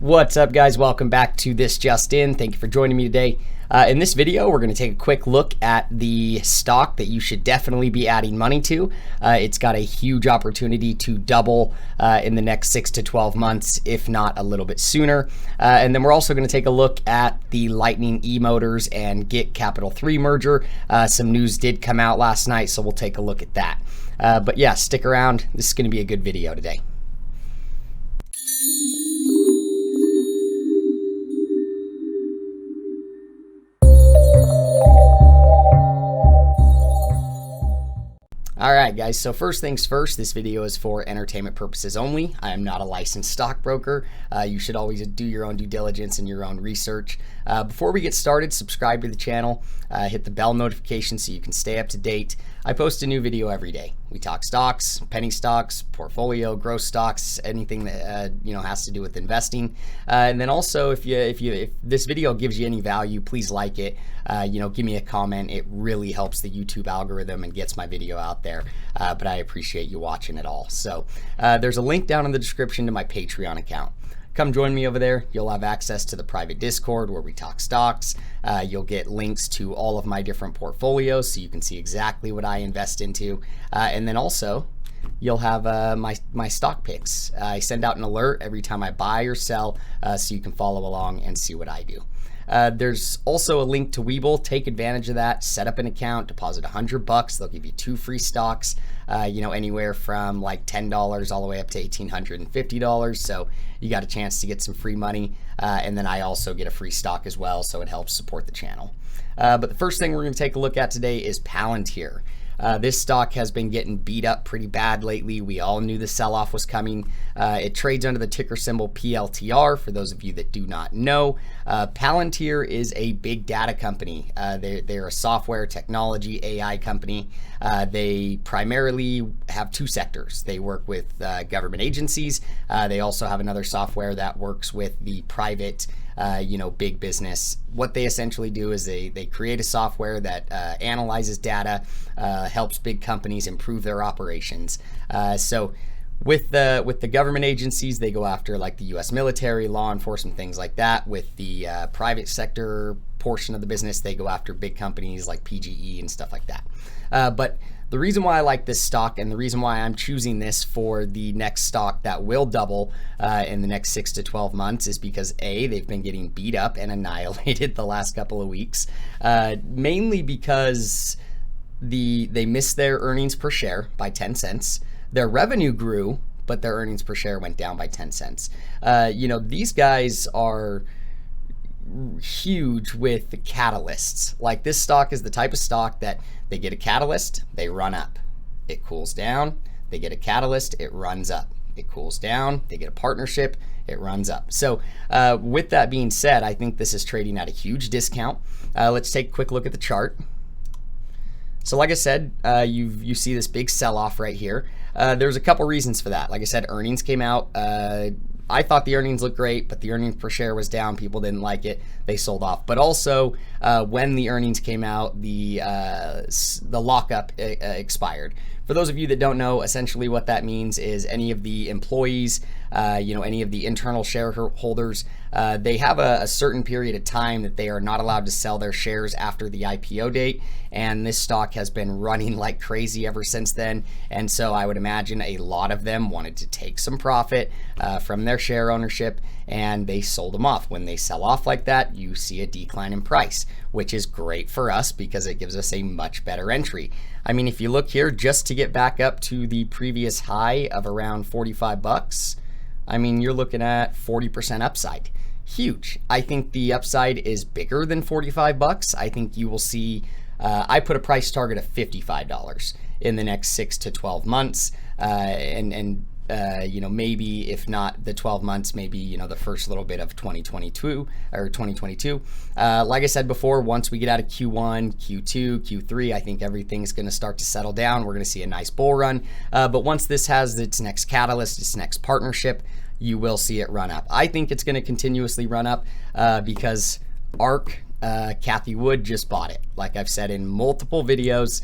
What's up, guys? Welcome back to This Just In. Thank you for joining me today. In this video, we're going to take a quick look at the stock that you should definitely be adding money to. It's got a huge opportunity to double in the next 6 to 12 months, if not a little bit sooner. And then we're also going to take a look at the Lightning E Motors and GIK Capital 3 merger. Some news did come out last night, so we'll take a look at that. But yeah, stick around. This is going to be a good video today. All right, guys, so first things first, this video is for entertainment purposes only. I am not a licensed stockbroker. You should always do your own due diligence and your own research. Before we get started, subscribe to the channel, hit the bell notification so you can stay up to date. I post a new video every day. We talk stocks, penny stocks, portfolio, growth stocks, anything that has to do with investing. And then also, if this video gives you any value, please like it. Give me a comment. It really helps the YouTube algorithm and gets my video out there. But I appreciate you watching it all. So there's a link down in the description to my Patreon account. Come join me over there. You'll have access to the private Discord where we talk stocks. You'll get links to all of my different portfolios so you can see exactly what I invest into. And then also, you'll have my stock picks. I send out an alert every time I buy or sell so you can follow along and see what I do. There's also a link to Webull. Take advantage of that. Set up an account, deposit $100. They'll give you 2 free stocks, anywhere from like $10 all the way up to $1,850. So you got a chance to get some free money. And then I also get a free stock as well, so it helps support the channel. But the first thing we're going to take a look at today is Palantir. This stock has been getting beat up pretty bad lately. We all knew the sell-off was coming. It trades under the ticker symbol PLTR, for those of you that do not know. Palantir is a big data company. They're a software technology AI company. They primarily have 2 sectors. They work with government agencies. They also have another software that works with the private big business. What they essentially do is they create a software that analyzes data, helps big companies improve their operations. So with the government agencies, they go after like the U.S. military, law enforcement, things like that. With the private sector portion of the business, they go after big companies like PGE and stuff like that. But the reason why I like this stock and the reason why I'm choosing this for the next stock that will double in the next 6 to 12 months is because A, they've been getting beat up and annihilated the last couple of weeks, mainly because they missed their earnings per share by 10 cents. Their revenue grew, but their earnings per share went down by 10 cents. These guys are huge with the catalysts. Like, this stock is the type of stock that they get a catalyst, they run up. It cools down, they get a catalyst, it runs up. It cools down, they get a partnership, it runs up. So with that being said, I think this is trading at a huge discount. Let's take a quick look at the chart. So like I said, you see this big sell-off right here. There's a couple reasons for that. Like I said, earnings came out. I thought the earnings looked great, but the earnings per share was down. People didn't like it. They sold off. But also, when the earnings came out, the lockup expired. For those of you that don't know, essentially what that means is any of the employees, any of the internal shareholders, they have a certain period of time that they are not allowed to sell their shares after the IPO date. And this stock has been running like crazy ever since then. And so I would imagine a lot of them wanted to take some profit from their share ownership, and they sold them off. When they sell off like that, you see a decline in price, which is great for us because it gives us a much better entry. I mean, if you look here, just to get back up to the previous high of around 45 bucks, I mean, you're looking at 40% upside. Huge. I think the upside is bigger than 45 bucks. I think you will see, I put a price target of $55 in the next 6 to 12 months. Maybe if not the 12 months, maybe, the first little bit of 2022. Like I said before, once we get out of Q1, Q2, Q3, I think everything's going to start to settle down. We're going to see a nice bull run. But once this has its next catalyst, its next partnership, you will see it run up. I think it's going to continuously run up because ARK Cathy Wood just bought it. Like I've said in multiple videos,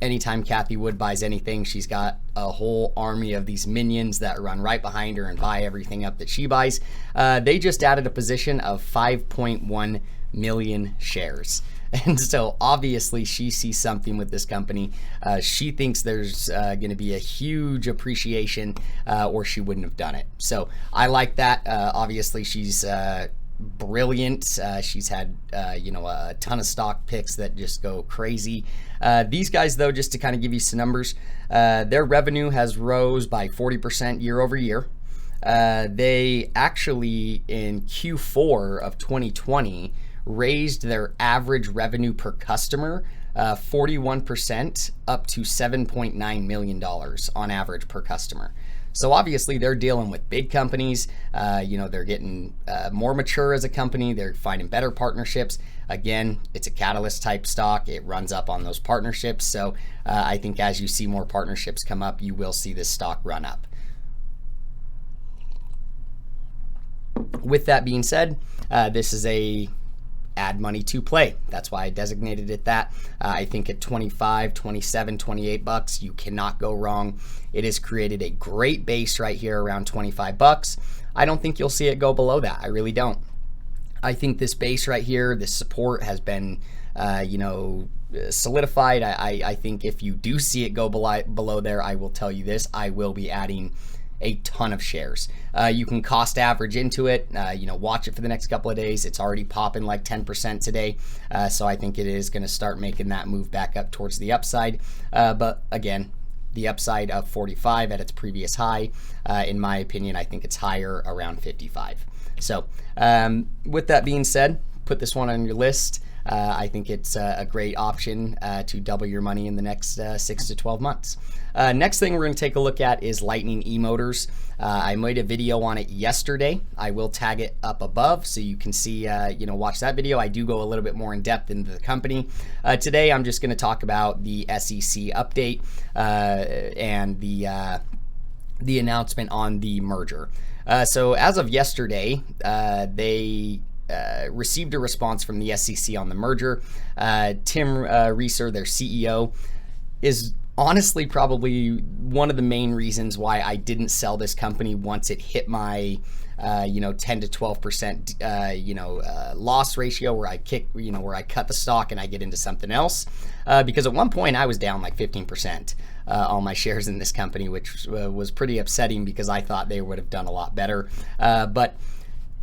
anytime Cathy Wood buys anything, she's got a whole army of these minions that run right behind her and buy everything up that she buys. They just added a position of 5.1 million shares. And so obviously she sees something with this company. She thinks there's going to be a huge appreciation or she wouldn't have done it. So I like that. Obviously she's brilliant. She's had a ton of stock picks that just go crazy. These guys though, just to kind of give you some numbers, their revenue has rose by 40% year over year. They actually in Q4 of 2020 raised their average revenue per customer 41% up to $7.9 million on average per customer. So obviously they're dealing with big companies. They're getting more mature as a company. They're finding better partnerships. Again, it's a catalyst type stock. It runs up on those partnerships. So I think as you see more partnerships come up, you will see this stock run up. With that being said, this is a add money to play. That's why I designated it that. I think at 25, 27, 28 bucks, you cannot go wrong. It has created a great base right here around 25 bucks. I don't think you'll see it go below that. I really don't. I think this base right here, this support has been, solidified. I think if you do see it go below there, I will tell you this, I will be adding a ton of shares. You can cost average into it, watch it for the next couple of days. It's already popping like 10% today. So I think it is going to start making that move back up towards the upside. But again, the upside of 45 at its previous high, in my opinion, I think it's higher around 55. So with that being said, put this one on your list. I think it's a great option to double your money in the next 6 to 12 months. Next thing we're going to take a look at is Lightning E motors. I made a video on it yesterday. I will tag it up above so you can see, watch that video. I do go a little bit more in depth into the company. Today I'm just going to talk about the SEC update and the announcement on the merger. So as of yesterday, they received a response from the SEC on the merger. Tim Reeser, their CEO, is honestly probably one of the main reasons why I didn't sell this company once it hit my 10 to 12% loss ratio where I cut the stock and I get into something else, because at one point I was down like 15% on my shares in this company, which was pretty upsetting because I thought they would have done a lot better. But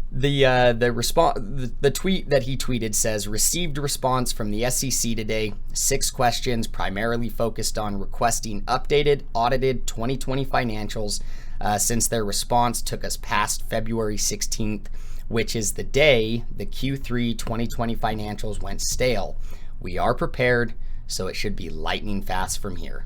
the tweet that he tweeted says, received response from the SEC today, 6 questions primarily focused on requesting updated audited 2020 financials since their response took us past February 16th, which is the day the Q3 2020 financials went stale. We are prepared, so it should be lightning fast from here.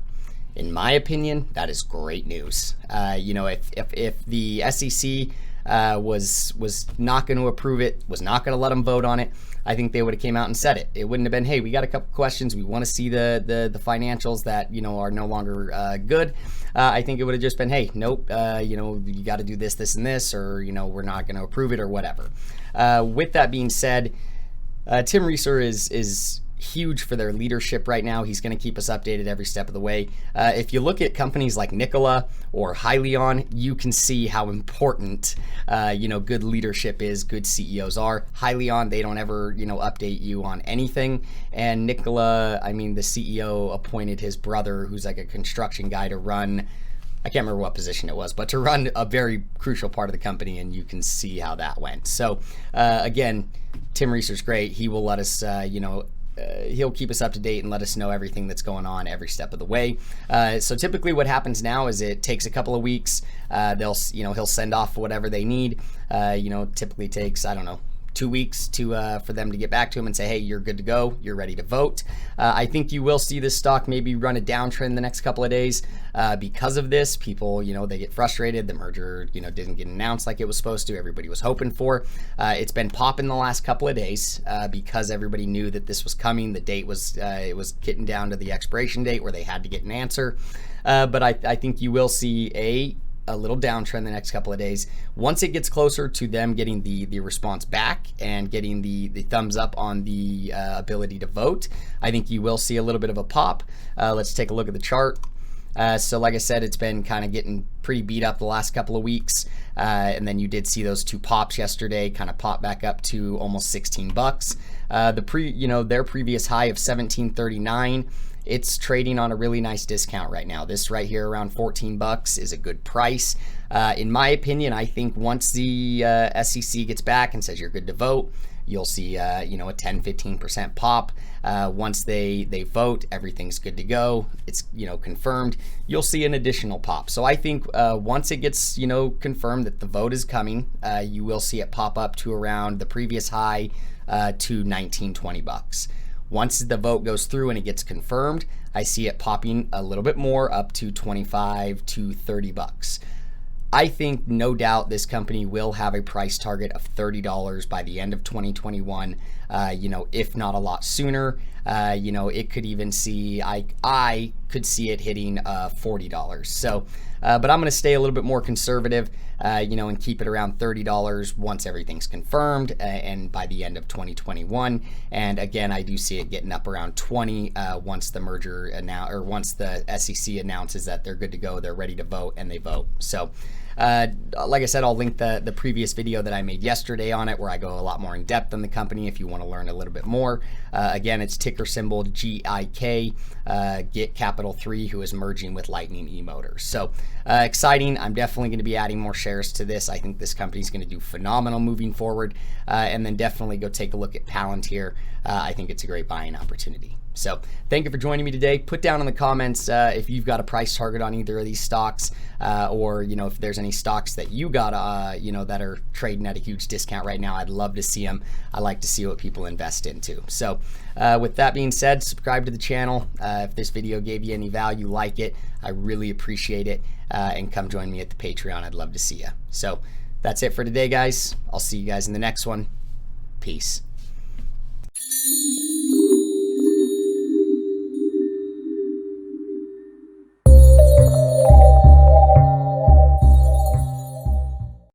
In my opinion, that is great news. If the SEC was not going to approve it, was not going to let them vote on it, I think they would have came out and said it. It wouldn't have been, hey, we got a couple questions, we want to see the financials that are no longer good. I think it would have just been, hey, nope, you got to do this and this, or we're not going to approve it or whatever. With that being said, Tim Reeser is huge for their leadership right now. He's going to keep us updated every step of the way. If you look at companies like Nikola or Hyliion, you can see how important good leadership is, good CEOs are. Hyliion, they don't ever update you on anything, and Nikola, I mean, the CEO appointed his brother, who's like a construction guy, to run, I can't remember what position it was, but to run a very crucial part of the company, and you can see how that went. So again, Tim Reeser's great. He will let us he'll keep us up to date and let us know everything that's going on every step of the way. So typically what happens now is it takes a couple of weeks. He'll send off whatever they need. Typically takes, 2 weeks for them to get back to him and say, hey, you're good to go, you're ready to vote. I think you will see this stock maybe run a downtrend the next couple of days because of this. People, they get frustrated. The merger, didn't get announced like it was supposed to. Everybody was hoping for. It's been popping the last couple of days because everybody knew that this was coming. The date was, it was getting down to the expiration date where they had to get an answer. But I think you will see a little downtrend the next couple of days. Once it gets closer to them getting the response back and getting the thumbs up on the ability to vote, I think you will see a little bit of a pop. Let's take a look at the chart. So like I said, it's been kind of getting pretty beat up the last couple of weeks. And then you did see those two pops yesterday, kind of pop back up to almost 16 bucks. Their previous high of 17.39, it's trading on a really nice discount right now. This right here around 14 bucks is a good price. In my opinion, I think once the SEC gets back and says you're good to vote, you'll see a 10-15% pop. Once they vote, everything's good to go. It's confirmed. You'll see an additional pop. So I think once it gets confirmed that the vote is coming, you will see it pop up to around the previous high to 19-20 bucks. Once the vote goes through and it gets confirmed, I see it popping a little bit more up to 25 to 30 bucks. I think no doubt this company will have a price target of $30 by the end of 2021, if not a lot sooner. It could even see, I could see it hitting $40. So, but I'm going to stay a little bit more conservative, and keep it around $30 once everything's confirmed and by the end of 2021. And again, I do see it getting up around 20 once the merger once the SEC announces that they're good to go, they're ready to vote, and they vote. So, like I said, I'll link the previous video that I made yesterday on it, where I go a lot more in depth on the company if you want to learn a little bit more. Again, it's ticker symbol GIK, GIK Capital 3, who is merging with Lightning E Motors. So exciting. I'm definitely going to be adding more shares to this. I think this company is going to do phenomenal moving forward. And then definitely go take a look at Palantir. I think it's a great buying opportunity. So thank you for joining me today. Put down in the comments if you've got a price target on either of these stocks, or if there's any stocks that you got that are trading at a huge discount right now. I'd love to see them. I like to see what people invest into. So with that being said, subscribe to the channel. If this video gave you any value, like it. I really appreciate it. And come join me at the Patreon. I'd love to see you. So that's it for today, guys. I'll see you guys in the next one. Peace.